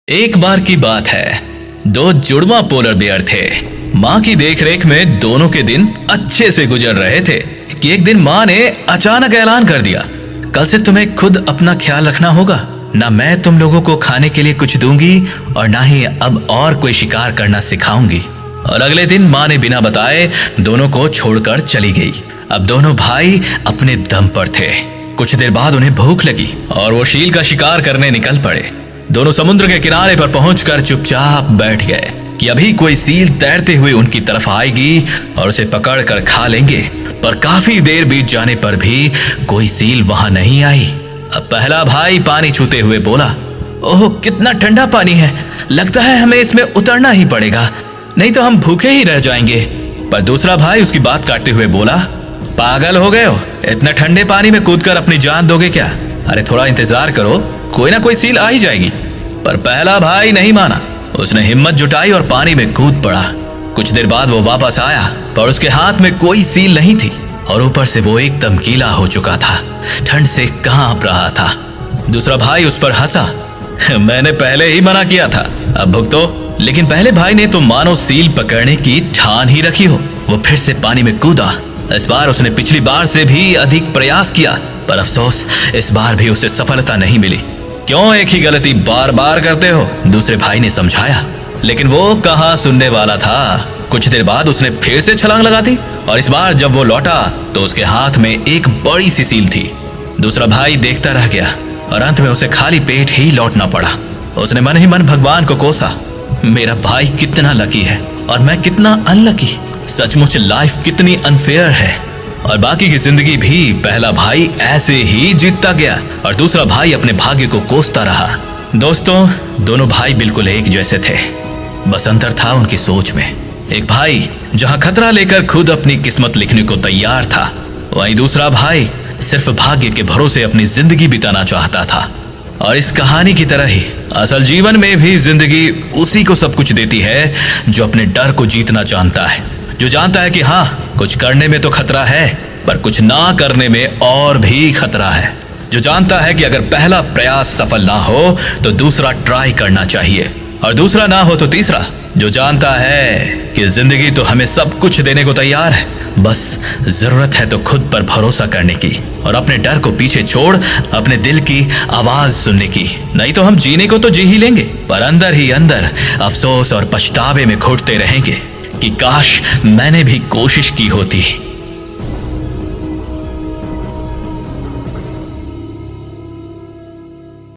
एक बार की बात है, दो जुड़वा पोलर बेयर थे। माँ की देखरेख में दोनों के दिन अच्छे से गुजर रहे थे कि एक दिन माँ ने अचानक ऐलान कर दिया, कल से तुम्हें खुद अपना ख्याल रखना होगा। ना मैं तुम लोगों को खाने के लिए कुछ दूंगी और ना ही अब और कोई शिकार करना सिखाऊंगी। और अगले दिन माँ ने बिना बताए दोनों को छोड़कर चली गई। अब दोनों भाई अपने दम पर थे। कुछ देर बाद उन्हें भूख लगी और वो शील का शिकार करने निकल पड़े। दोनों समुद्र के किनारे पर पहुंचकर चुपचाप बैठ गए कि अभी कोई सील तैरते हुए उनकी तरफ आएगी और उसे पकड़कर खा लेंगे। पर काफी देर बीत जाने पर भी कोई सील वहां नहीं आई। अब पहला भाई पानी छूते हुए बोला, ओह कितना ठंडा पानी है, लगता है हमें इसमें उतरना ही पड़ेगा, नहीं तो हम भूखे ही रह जाएंगे। पर दूसरा भाई उसकी बात काटते हुए बोला, पागल हो गए हो, इतना ठंडे पानी में कूदकर अपनी जान दोगे क्या? अरे थोड़ा इंतजार करो, कोई ना कोई सील आ ही जाएगी। पर पहला भाई नहीं माना। उसने हिम्मत जुटाई और पानी में कूद पड़ा। कुछ देर बाद वो वापस आया पर उसके हाथ में कोई सील नहीं थी और ऊपर से वो एकदम गीला हो चुका था, ठंड से कांप रहा था। दूसरा भाई उस पर हंसा, मैंने पहले ही मना किया था, अब भुगतो। लेकिन पहले भाई ने तो मानो सील पकड़ने की ठान ही रखी हो। वो फिर से पानी में कूदा। इस बार उसने पिछली बार से भी अधिक प्रयास किया, पर अफसोस इस बार भी उसे सफलता नहीं मिली। क्यों एक ही गलती बार बार करते हो? दूसरे भाई ने समझाया, लेकिन वो कहाँ सुनने वाला था। कुछ देर बाद उसने फिर से छलांग लगा दी और इस बार जब वो लौटा तो उसके हाथ में एक बड़ी सी सील थी। दूसरा भाई देखता रह गया और अंत में उसे खाली पेट ही लौटना पड़ा। उसने मन ही मन भगवान को कोसा, मेरा भाई कितना लकी है और मैं कितना अनलकी। सचमुच लाइफ कितनी अनफेयर है। और बाकी की जिंदगी भी पहला भाई ऐसे ही जीतता गया और दूसरा भाई अपने भाग्य को कोसता रहा। दोस्तों, दोनों भाई बिल्कुल एक जैसे थे, बस अंतर था उनकी सोच में। एक भाई जहां खतरा लेकर खुद अपनी किस्मत लिखने को तैयार था, वहीं दूसरा भाई सिर्फ भाग्य के भरोसे अपनी जिंदगी बिताना चाहता था। और इस कहानी की तरह ही असल जीवन में भी जिंदगी उसी को सब कुछ देती है जो अपने डर को जीतना जानता है, जो जानता है कि हाँ कुछ करने में तो खतरा है पर कुछ ना करने में और भी खतरा है, जो जानता है कि अगर पहला प्रयास सफल ना हो तो दूसरा ट्राई करना चाहिए और दूसरा ना हो तो तीसरा, जो जानता है कि जिंदगी तो हमें सब कुछ देने को तैयार है, बस जरूरत है तो खुद पर भरोसा करने की और अपने डर को पीछे छोड़ अपने दिल की आवाज सुनने की। नहीं तो हम जीने को तो जी ही लेंगे पर अंदर ही अंदर अफसोस और पछतावे में घुटते रहेंगे कि काश मैंने भी कोशिश की होती।